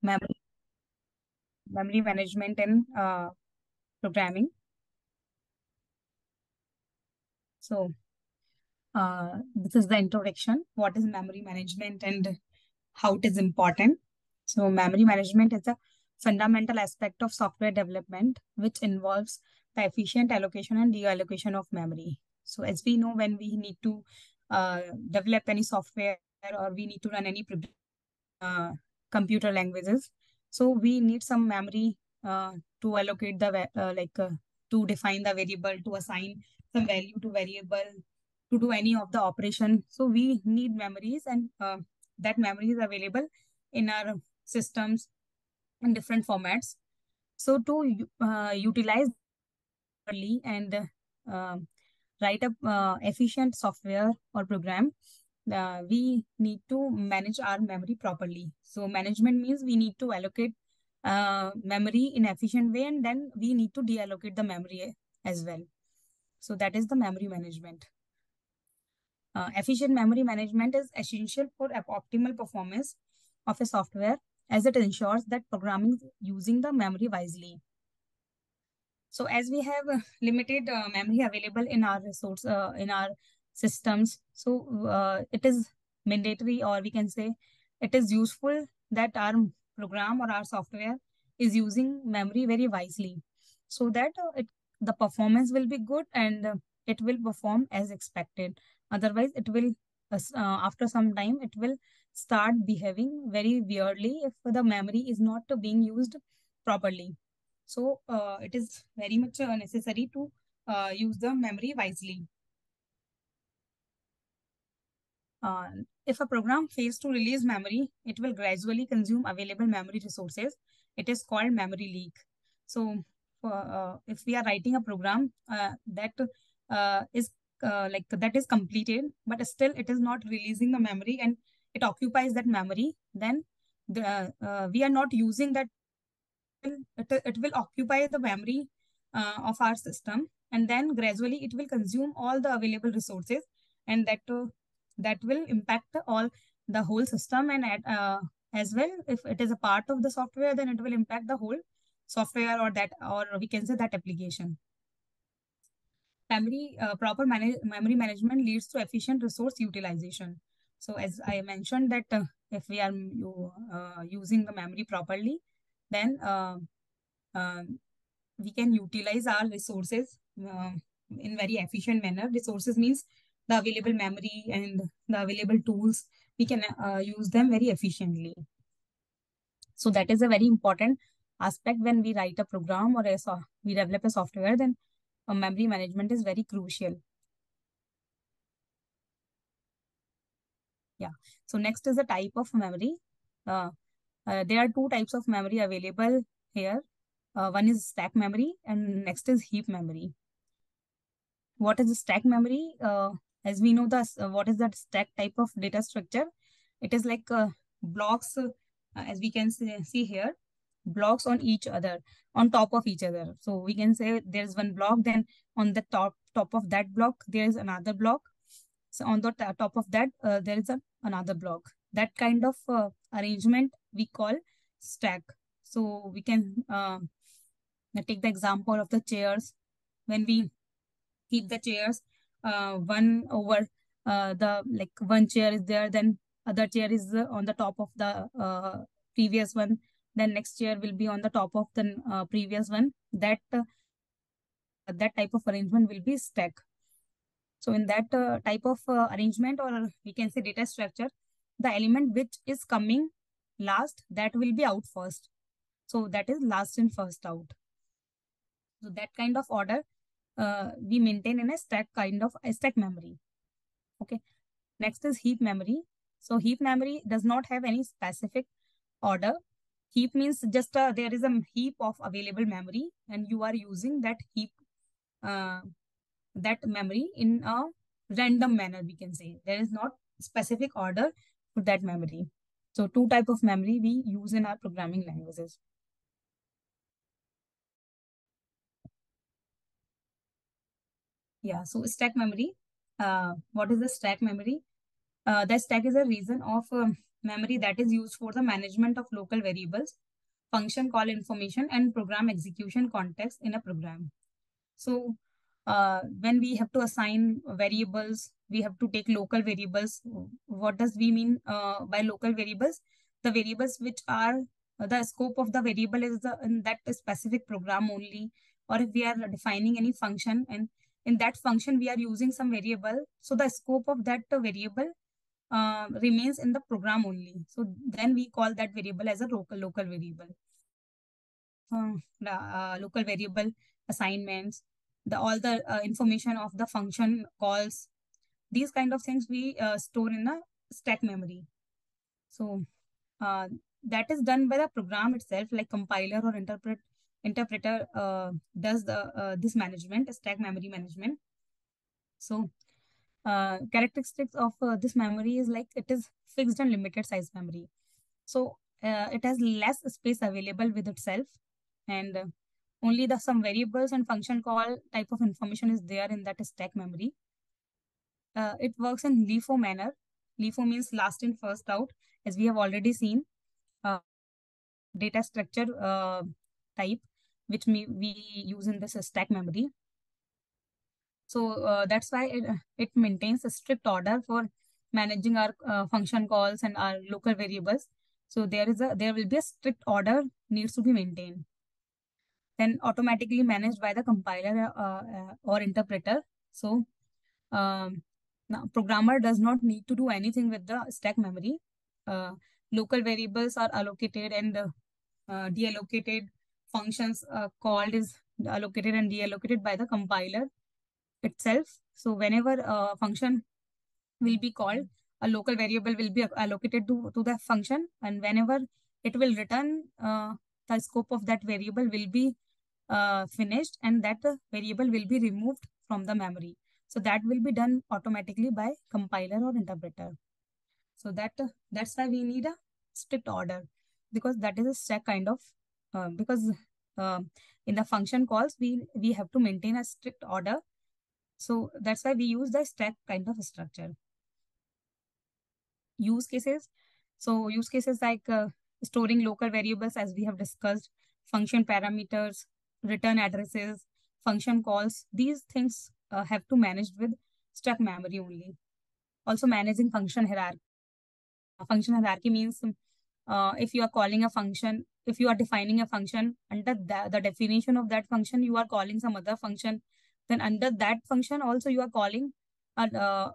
memory, memory management and programming. So, this is the introduction. What is memory management and how it is important? So, memory management is a fundamental aspect of software development, which involves the efficient allocation and reallocation of memory. So, as we know, when we need to develop any software or we need to run any uh, computer languages, so we need some memory to allocate the to define the variable, to assign some value to variable, to do any of the operation. So we need memories, and that memory is available in our systems in different formats. So to utilize early and write a efficient software or program, we need to manage our memory properly. So management means we need to allocate memory in efficient way, and then we need to deallocate the memory as well. So that is the memory management. Efficient memory management is essential for optimal performance of a software, as it ensures that programming is using the memory wisely. So as we have limited memory available in our resource, in our systems, so it is mandatory, or we can say it is useful, that our program or our software is using memory very wisely, so that the performance will be good, and it will perform as expected. Otherwise, it will, after some time, it will start behaving very weirdly if the memory is not being used properly. So it is very much necessary to use the memory wisely. Uh, if a program fails to release memory, it will gradually consume available memory resources. It is called memory leak. So if we are writing a program that is that is completed, but still it is not releasing the memory, and it occupies that memory, then we are not using that. It will occupy the memory of our system, and then gradually it will consume all the available resources, and that will impact all the whole system, and as well, if it is a part of the software, then it will impact the whole software, or that, or we can say that application. Proper memory management leads to efficient resource utilization. So as I mentioned that if we are using the memory properly, then uh, we can utilize our resources in very efficient manner. Resources means the available memory and the available tools. We can use them very efficiently. So that is a very important aspect when we write a program, or we develop a software. Then memory management is very crucial. Yeah. So next is the type of memory. Uh, there are two types of memory available here. One is stack memory, and next is heap memory. What is the stack memory? As we know, what is that stack type of data structure? It is like blocks, as we can see here, blocks on each other, on top of each other. So we can say there's one block, then on the top of that block there is another block. So on the top of that there is another block. That kind of arrangement we call stack. So we can take the example of the chairs. When we keep the chairs one over the, like, one chair is there, then other chair is on the top of the previous one, then next chair will be on the top of the previous one. That type of arrangement will be stack. So in that type of arrangement, or we can say data structure, the element which is coming last, that will be out first. So that is last in first out. So that kind of order we maintain in a stack, kind of a stack memory. Okay. Next is heap memory. So heap memory does not have any specific order. Heap means just there is a heap of available memory, and you are using that heap, uh, that memory in a random manner. We can say there is not specific order for that memory. So two type of memory we use in our programming languages. Yeah. So stack memory. What is the stack memory? The stack is a region of memory that is used for the management of local variables, function call information, and program execution context in a program. So when we have to assign variables, we have to take local variables. What does we mean by local variables? The variables which are the scope of the variable is in that specific program only, or if we are defining any function and in that function we are using some variable, so the scope of that variable remains in the program only. So then we call that variable as a local variable. The local variable assignments, the all the information of the function calls, these kind of things we store in a stack memory. So uh, that is done by the program itself, like compiler or interpreter does the this management, stack memory management. So characteristics of this memory is like it is fixed and limited size memory. So it has less space available with itself, and only the some variables and function call type of information is there in that stack memory. It works in LIFO manner. LIFO means last in first out, as we have already seen. Data structure type, which we use in this stack memory. So that's why it maintains a strict order for managing our function calls and our local variables. So there will be a strict order needs to be maintained. Then automatically managed by the compiler or interpreter. So now programmer does not need to do anything with the stack memory. Local variables are allocated and deallocated. Functions called is allocated and deallocated by the compiler itself. So whenever a function will be called, a local variable will be allocated to the function, and whenever it will return, the scope of that variable will be finished, and that variable will be removed from the memory. So that will be done automatically by compiler or interpreter. So that's why we need a strict order, because that is a stack kind of because in the function calls we have to maintain a strict order. So that's why we use the stack kind of structure. Use cases. So use cases like storing local variables, as we have discussed, function parameters, return addresses, function calls. These things have to manage with stack memory only. Also managing function hierarchy. Function hierarchy means if you are calling a function, if you are defining a function, under the definition of that function, you are calling some other function. Then under that function also you are calling a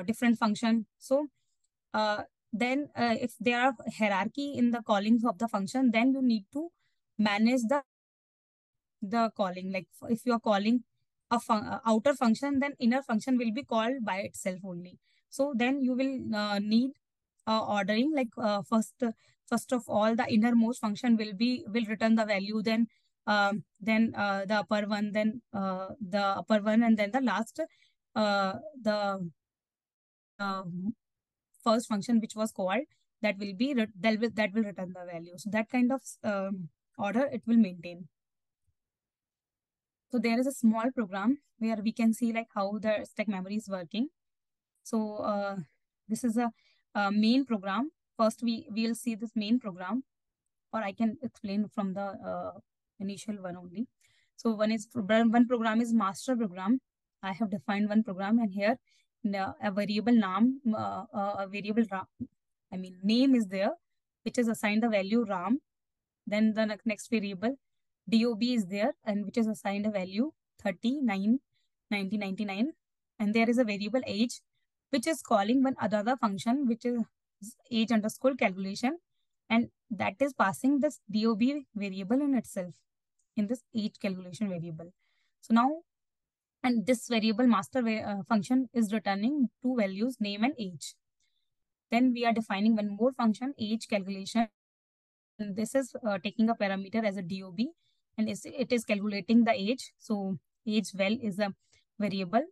different function. So then if there are hierarchy in the callings of the function, then you need to manage the calling. Like if you are calling a outer function, then inner function will be called by itself only. So then you will need ordering, like first of all the innermost function will return the value, then the upper one, then the upper one, and then the last the uh, first function which was called, that will be that will return the value. So that kind of order it will maintain. So there is a small program where we can see like how the stack memory is working. So this is a main program. First we will see this main program, or I can explain from the initial one only. So one program is master program. I have defined one program, and here a variable a variable I mean name is there, which is assigned the value ram. Then the next variable DOB is there, and which is assigned a value 39 1999. And there is a variable age, which is calling one other function, which is age underscore calculation, and that is passing this DOB variable in itself in this age calculation variable. So now, and this variable master function is returning two values, name and age. Then we are defining one more function, age calculation. And this is taking a parameter as a DOB, and it is calculating the age. So age val is a variable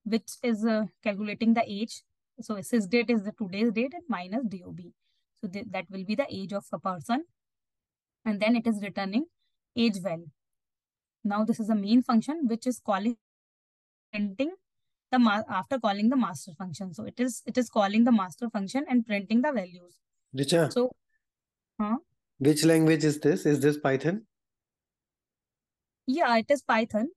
which is calculating the age. So sys date is the today's date and minus DOB. So that will be the age of a person. And then it is returning age val. Now this is a main function which is calling printing after calling the master function. So it is calling the master function and printing the values. Richa, So which language is this? Is this Python? yeah, it is Python.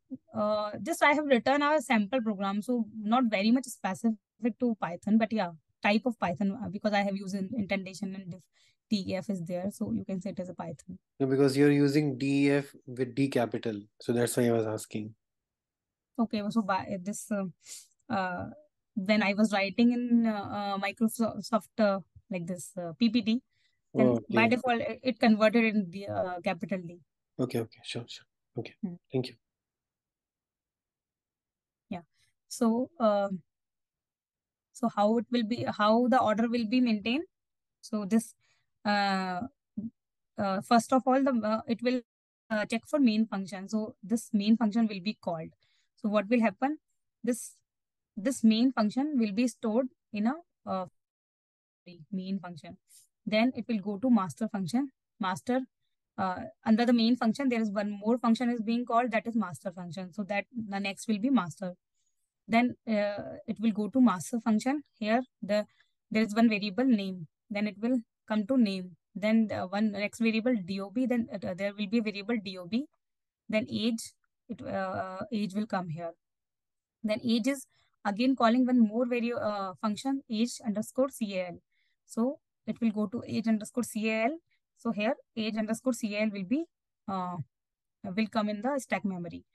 Just I have written a sample program, so not very much specific to Python, but yeah, type of Python because I have used indentation and if DEF is there, so you can say it as a Python. No, because you're using DEF with D capital. So that's why I was asking. Okay, so by this, uh, when I was writing in Microsoft like this PPT, then by Okay. default it converted in the capital D. Okay. Sure. Okay. Hmm. Thank you. Yeah. So, so how it will be, how the order will be maintained? So this, uh, first of all, the it will check for main function. So this main function will be called. So what will happen? This this main function will be stored in a main function. Then it will go to master function. Master under the main function, there is one more function is being called, that is master function. So that the next will be master. Then it will go to master function. Here there is one variable name. Then it will come to name. Then one next variable dob. Then there will be a variable dob. Then age. Age will come here. Then age is again calling one more function, age underscore cal. So it will go to age underscore cal. So here age underscore cal will come in the stack memory.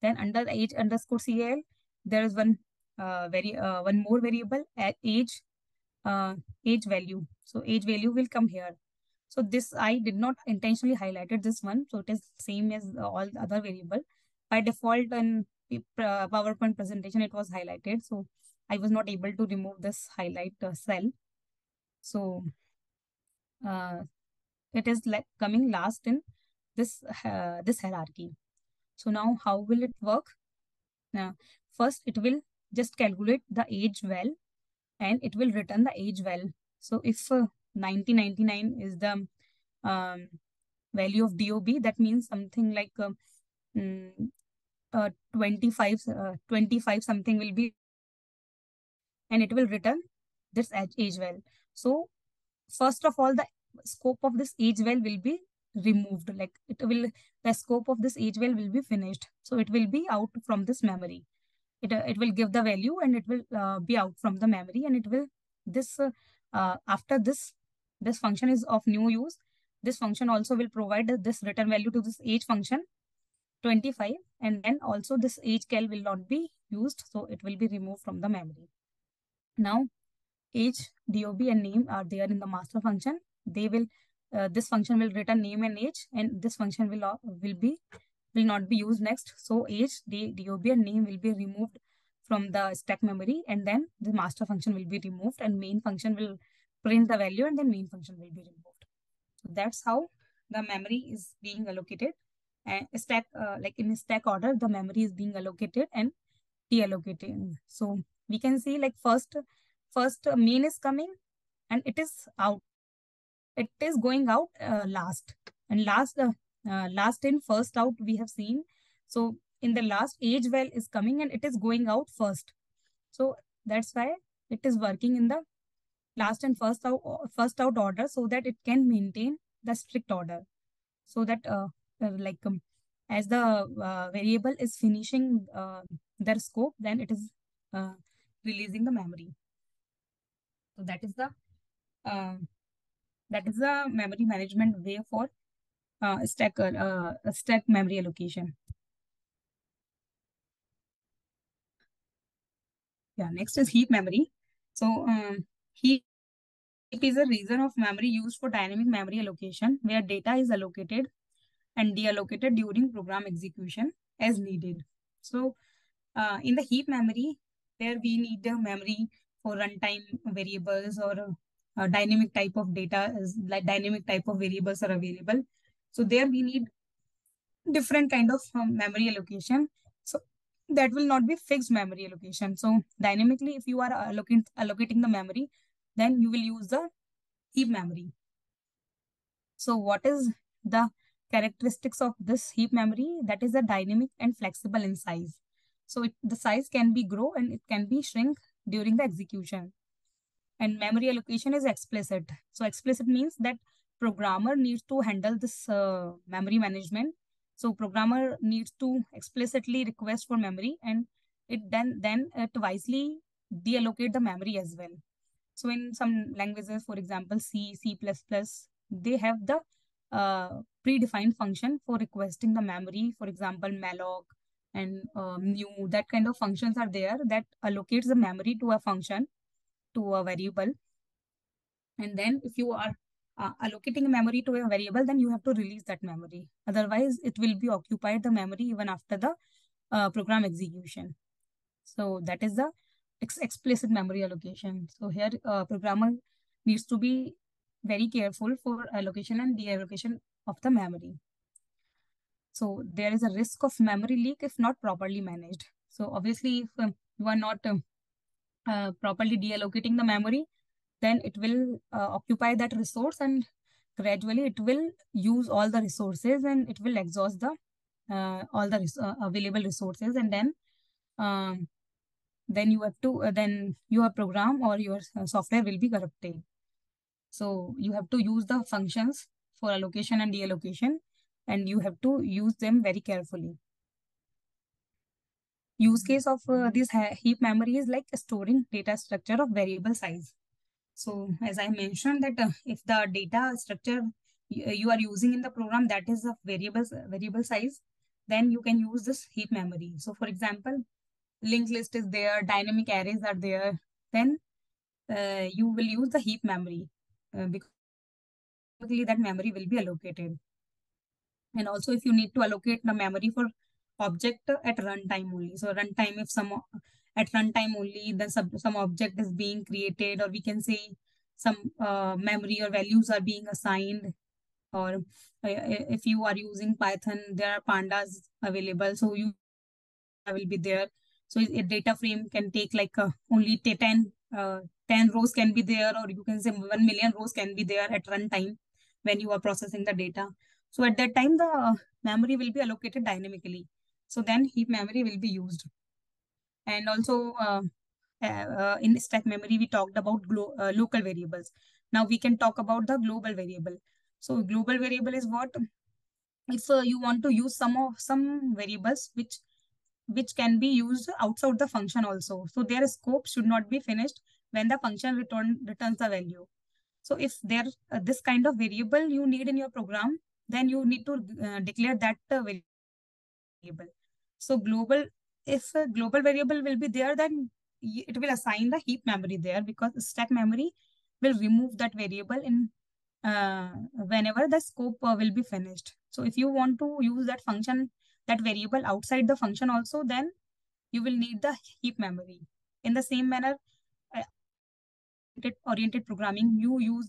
Then under the age underscore cal, there is one more variable at age value. So age value will come here. So this I did not intentionally highlighted this one. So it is same as all the other variable. By default in PowerPoint presentation, it was highlighted. So I was not able to remove this highlight cell. So uh, it is like coming last in this hierarchy. So now how will it work? First, it will just calculate the age well and it will return the age well. So if 1999 is the um, value of DOB, that means something like mm, 25 something will be, and it will return this age well. So first of all, the scope of this age well will be removed. Like the scope of this age well will be finished. So it will be out from this memory. It will give the value and it will be out from the memory, and it will this after this function is of new use. This function also will provide this return value to this age function 25, and then also this age cal will not be used, so it will be removed from the memory. Now age, dob and name are there in the master function. They will this function will return name and age, and this function will not be used next. So age, dob and name will be removed from the stack memory, and then the master function will be removed and main function will print the value, and then main function will be removed. So that's how the memory is being allocated. And stack like in stack order, the memory is being allocated and deallocated. So we can see like first main is coming and it is out. It is going out last, and last in first out we have seen. So in the last, age well is coming and it is going out first. So that's why it is working in the last and first out order, so that it can maintain the strict order. So that like as the variable is finishing their scope, then it is releasing the memory. So uh, that is the memory management way for stack memory allocation. Yeah, next is heap memory. So heap is a region of memory used for dynamic memory allocation, where data is allocated and deallocated during program execution as needed. So in the heap memory, there we need the memory for runtime variables or dynamic type of data, is like dynamic type of variables are available. So there we need different kind of memory allocation. So that will not be fixed memory allocation. So dynamically, if you are allocating the memory, then you will use the heap memory. So what is the characteristics of this heap memory? That is a dynamic and flexible in size. So the size can be grow and it can be shrink during the execution. And memory allocation is explicit. So explicit means that programmer needs to handle this memory management. So programmer needs to explicitly request for memory, and it then it wisely deallocate the memory as well. So in some languages, for example, C, C++, they have the predefined function for requesting the memory. For example, malloc and new, that kind of functions are there that allocates the memory to a function, to a variable. And then if you are allocating memory to a variable, then you have to release that memory. Otherwise, it will be occupied the memory even after the program execution. So that is the explicit memory allocation. So here, programmer needs to be very careful for allocation and deallocation of the memory. So there is a risk of memory leak if not properly managed. So obviously, if you are not properly deallocating the memory, then it will occupy that resource, and gradually it will use all the resources and it will exhaust the all the available resources, and um, then you have to then your program or your software will be corrupted. So you have to use the functions for allocation and deallocation, and you have to use them very carefully. Use case of this heap memory is like storing data structure of variable size. So as I mentioned that if the data structure you are using in the program that is of variable size, then you can use this heap memory. So for example, linked list is there, dynamic arrays are there, then you will use the heap memory because that memory will be allocated. And also if you need to allocate the memory for object at runtime only. So runtime, if at runtime only, then some object is being created, or we can say some memory or values are being assigned. Or if you are using Python, there are pandas available. So you will be there. So a data frame can take like only 10 rows can be there, or you can say 1 million rows can be there at runtime when you are processing the data. So at that time, the memory will be allocated dynamically. So then heap memory will be used. And also in stack memory, we talked about local variables. Now we can talk about the global variable. So global variable is what? If you want to use some variables which can be used outside the function also. So their scope should not be finished when the function returns the value. So if there this kind of variable you need in your program, then you need to declare that variable. So if a global variable will be there, then it will assign the heap memory there, because stack memory will remove that variable in whenever the scope will be finished. So if you want to use that function, that variable outside the function also, then you will need the heap memory. In the same manner, uh, oriented programming, you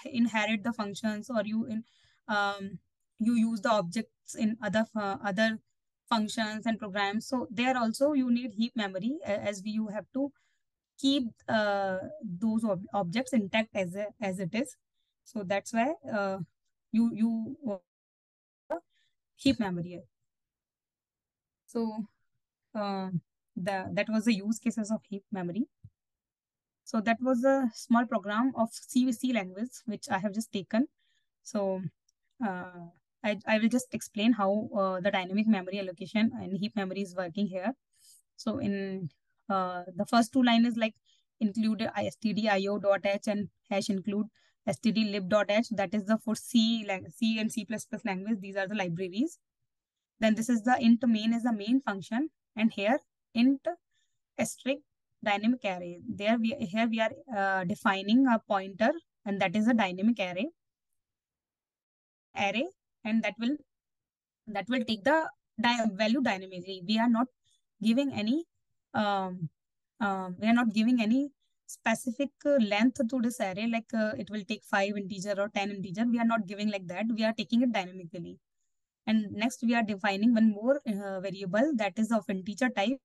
inherit the functions, or um, you use the objects in other functions and programs. So there also you need heap memory, as you have to keep those objects intact as it is. So that's why you heap memory. So uh, that was the use cases of heap memory. So that was a small program of CVC language which I have just taken. So uh, I will just explain how the dynamic memory allocation and heap memory is working here. So in the first two line is like include stdio.h and hash include stdlib.h. That is the for C and C++ language. These are the libraries. Then this is the int main is the main function, and here int asterisk dynamic array. Here we are defining a pointer, and that is a dynamic array, and that will take the value dynamically. We are not giving any um, specific length to this array, like it will take 5 integer or 10 integer. We are not giving like that. We are taking it dynamically. And next we are defining one more variable that is of integer type.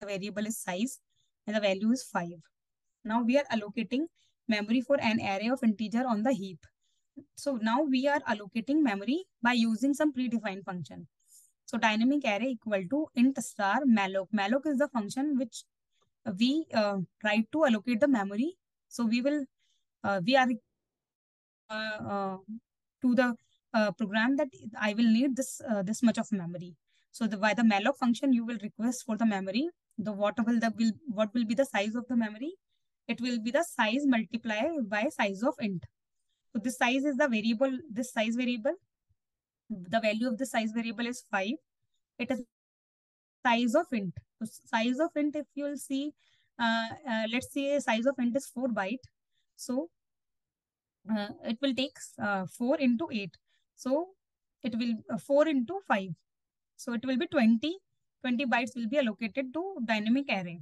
The variable is size and the value is 5. Now we are allocating memory for an array of integer on the heap. So now we are allocating memory by using some predefined function. So dynamic array equal to int star malloc. Malloc is the function which we write to allocate the memory. So we are to the program that I will need this much of memory. So by the malloc function, you will request for the memory. What will be the size of the memory? It will be the size multiplied by size of int. So this size is the variable. This size variable, the value of the size variable is 5. It is size of int. So size of int, if you will see, let's say size of int is 4 byte. So it will take 4 into 8. So it will 4 into 5. So it will be 20. 20 bytes will be allocated to dynamic array.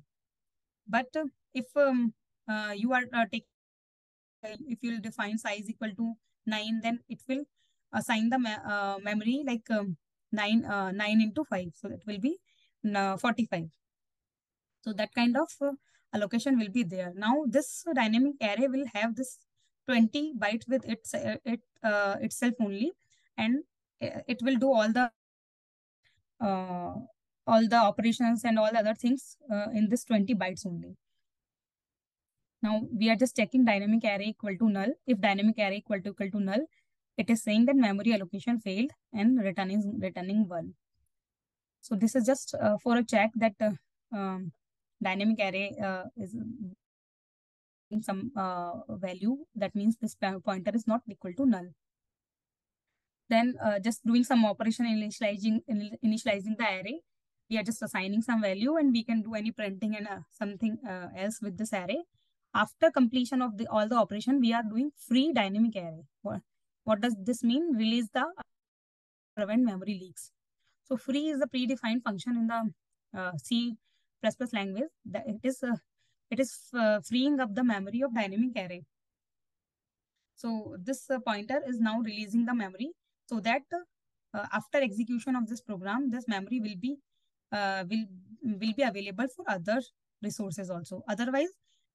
But if you are taking, if you will define size equal to 9, then it will assign the memory like 9 into 5. So it will be 45. So that kind of allocation will be there. Now this dynamic array will have this 20 bytes with itself only, and it will do uh, all the operations and all the other things in this 20 bytes only. Now we are just checking dynamic array equal to null. If dynamic array equal to null, it is saying that memory allocation failed and returning 1. So this is just for a check that dynamic array is in some value. That means this pointer is not equal to null. Then just doing some operation initializing the array. We are just assigning some value, and we can do any printing and something else with this array. After completion of all the operation, we are doing free dynamic array. What does this mean? Release the prevent memory leaks. So free is the predefined function in the C++ language. That it is freeing up the memory of dynamic array. So this pointer is now releasing the memory, so that after execution of this program, this memory will be available for other resources also. Otherwise,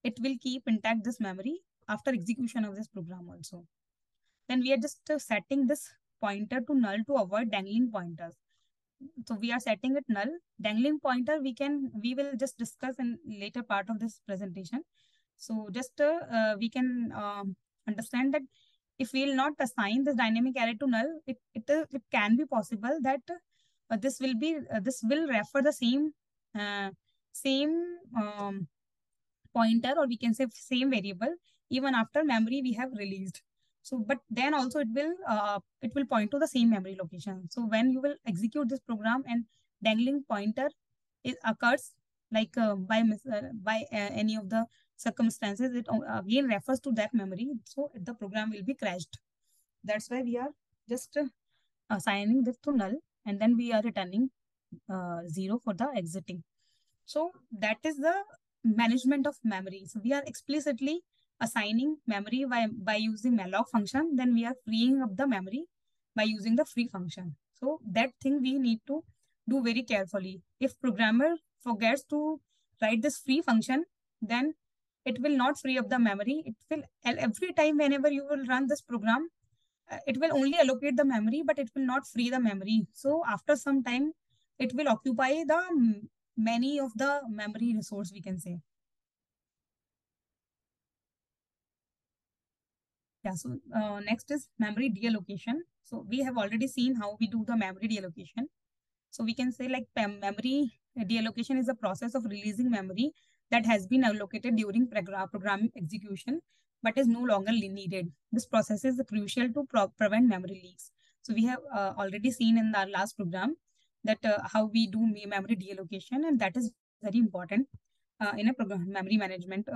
it will keep intact this memory after execution of this program also. Then we are just setting this pointer to null to avoid dangling pointers. So we are setting it null. Dangling pointer we will just discuss in later part of this presentation. So just we can understand that if we will not assign this dynamic array to null, it can be possible that this will refer the same pointer, or we can say same variable, even after memory we have released. So, but then also it will point to the same memory location. So when you will execute this program and dangling pointer occurs, like by any of the circumstances, it again refers to that memory. So the program will be crashed. That's why we are just assigning this to null, and then we are returning 0 for the exiting. So that is the management of memory. So we are explicitly assigning memory by using malloc function. Then we are freeing up the memory by using the free function. So that thing we need to do very carefully. If programmer forgets to write this free function, then it will not free up the memory. It will, every time whenever you will run this program, it will only allocate the memory, but it will not free the memory. So after some time, it will occupy the many of the memory resource, we can say. Yeah, so next is memory deallocation. So we have already seen how we do the memory deallocation. So we can say like memory deallocation is a process of releasing memory that has been allocated during program execution, but is no longer needed. This process is crucial to prevent memory leaks. So we have already seen in our last program that how we do memory deallocation, and that is very important in a program memory management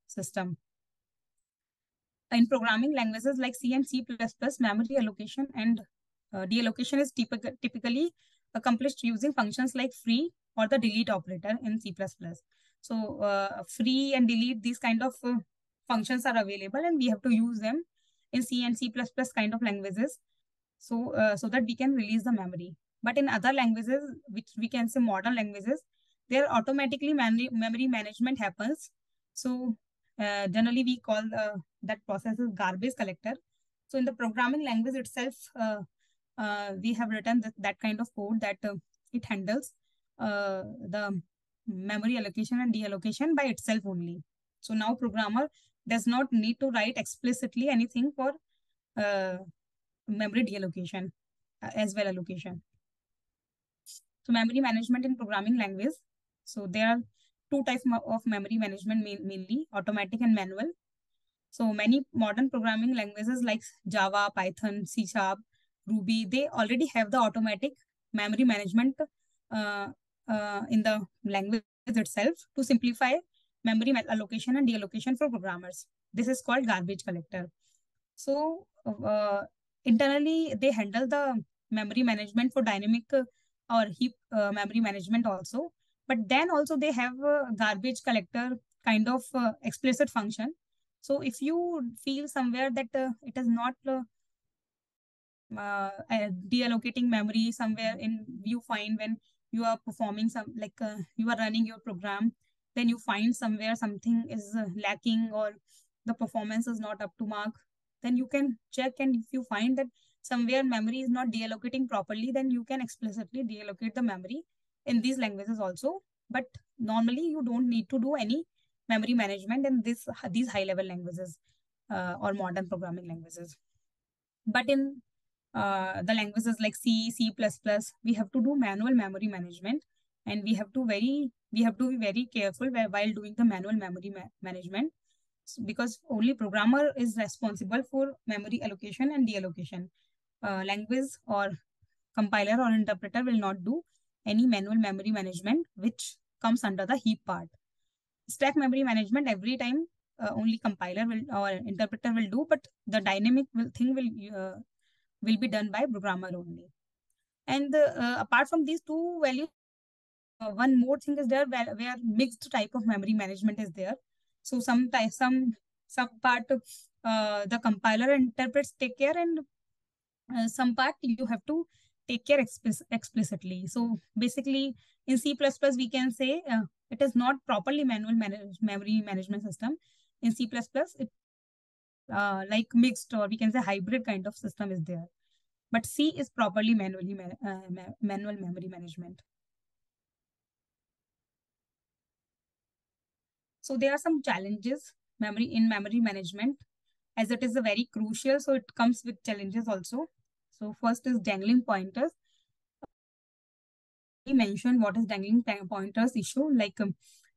system. In programming languages like C and C++, memory allocation and deallocation is typically accomplished using functions like free or the delete operator in C++. So free and delete, these kind of functions are available, and we have to use them in C and C++ kind of languages, so so that we can release the memory. But in other languages, which we can say modern languages, there automatically memory management happens. So generally we call that process is garbage collector. So in the programming language itself, we have written that kind of code that it handles the memory allocation and deallocation by itself only. So now programmer does not need to write explicitly anything for uh, memory deallocation as well allocation. So memory management in programming language. So there are two types of memory management, mainly automatic and manual. So many modern programming languages like Java, Python, C Sharp, Ruby, they already have the automatic memory management uh, in the language itself to simplify memory allocation and deallocation for programmers. This is called garbage collector. So internally, they handle the memory management for dynamic or heap memory management also. But then also they have a garbage collector kind of explicit function. So if you feel somewhere that it is not deallocating memory somewhere in you find when you are performing some like you are running your program, then you find somewhere something is lacking or the performance is not up to mark, then you can check, and if you find that somewhere memory is not deallocating properly, then you can explicitly deallocate the memory in these languages also. But normally you don't need to do any memory management in these high level languages or modern programming languages. But in the languages like C, C++, we have to do manual memory management, and we have to be very careful while doing the manual memory management, because only programmer is responsible for memory allocation and deallocation. Language or compiler or interpreter will not do any manual memory management, which comes under the heap part. Stack memory management every time only compiler will or interpreter will do, but the dynamic thing will be done by programmer only. And apart from these two values, one more thing is there where mixed type of memory management is there. So some part the compiler and interprets take care, and some part you have to take care explicitly. So basically, in C++, we can say it is not properly manual memory management system. In C++, it like mixed, or we can say hybrid kind of system is there. But C is properly manual memory management. So there are some challenges memory management, as it is a very crucial. So it comes with challenges also. So first is dangling pointers. We mentioned what is dangling pointers issue. Like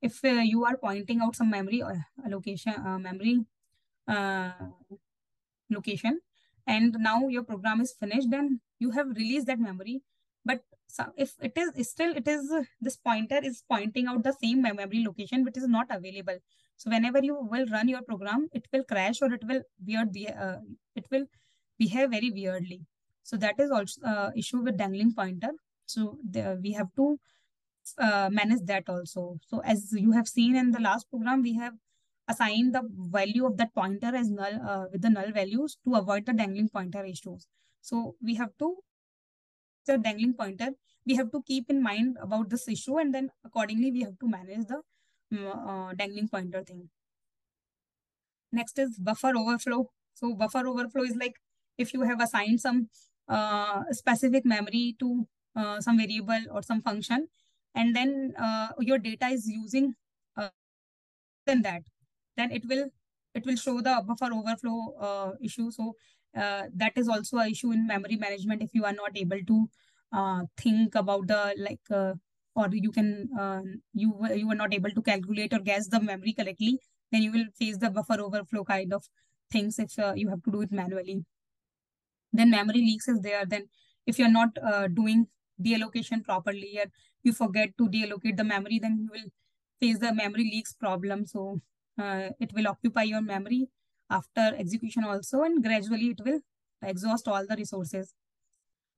if you are pointing out some memory allocation, memory uh, location, and now your program is finished, then you have released that memory. But if it is still, it is this pointer is pointing out the same memory location which is not available. So whenever you will run your program, it will crash, or it will it will behave very weirdly. So that is also issue with dangling pointer. So we have to manage that also. So as you have seen in the last program, we have assigned the value of that pointer as null with the null values to avoid the dangling pointer issues. So we have to the dangling pointer. We have to keep in mind about this issue, and then accordingly we have to manage the dangling pointer thing. Next is buffer overflow. So buffer overflow is like if you have assigned some specific memory to some variable or some function, and then your data is using than that, then it will show the buffer overflow issue. So that is also a issue in memory management. If you are not able to think about the or you can you are not able to calculate or guess the memory correctly, then you will face the buffer overflow kind of things if you have to do it manually. Then memory leaks is there. Then if you're not doing deallocation properly, or you forget to deallocate the memory, then you will face the memory leaks problem. So it will occupy your memory after execution also, and gradually it will exhaust all the resources.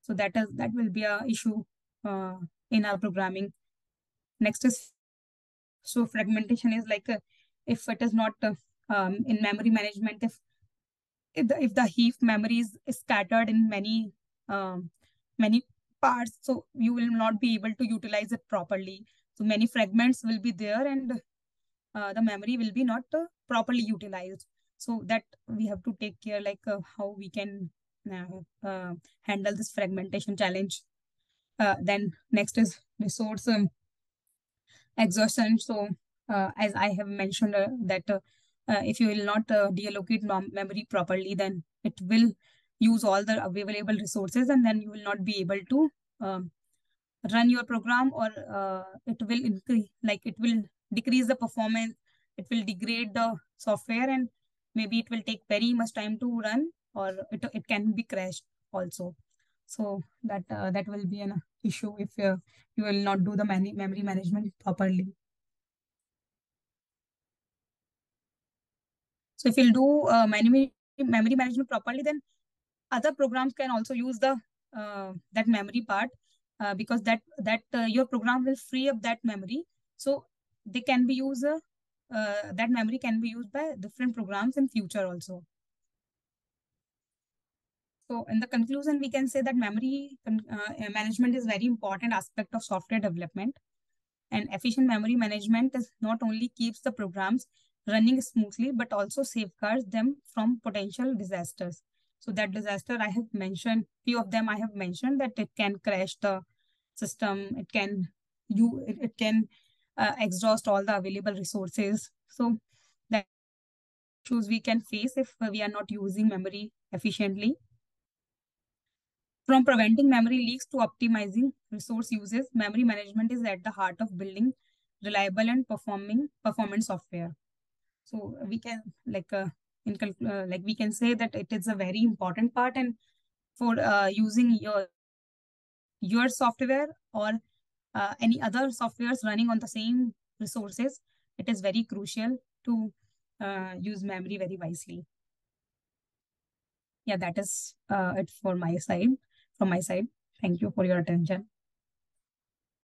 So that will be a issue in our programming. Next is, so fragmentation is like if it is not in memory management, if the heap memory is scattered in many parts, so you will not be able to utilize it properly. So many fragments will be there, and the memory will be not properly utilized. So that we have to take care, like how we can handle this fragmentation challenge. Then next is resource exhaustion. So as I have mentioned that if you will not deallocate memory properly, then it will use all the available resources, and then you will not be able to um, run your program, or it will increase, like it will decrease the performance, it will degrade the software, and maybe it will take very much time to run, or it can be crashed also. So that will be an issue if you will not do the memory management properly. So if you'll do memory management properly, then other programs can also use the that memory part, because that your program will free up that memory, so they can be used that memory can be used by different programs in future also. So in the conclusion, we can say that memory management is very important aspect of software development, and efficient memory management is not only keeps the programs running smoothly, but also safeguards them from potential disasters. So that disaster I have mentioned, few of them I have mentioned, that it can crash the system, it can exhaust all the available resources. So that issues we can face if we are not using memory efficiently. From preventing memory leaks to optimizing resource uses, memory management is at the heart of building reliable and performing performance software. So we can like we can say that it is a very important part, and for using your software, or any other softwares running on the same resources, it is very crucial to use memory very wisely. Yeah, that is it for my side. From my side, thank you for your attention.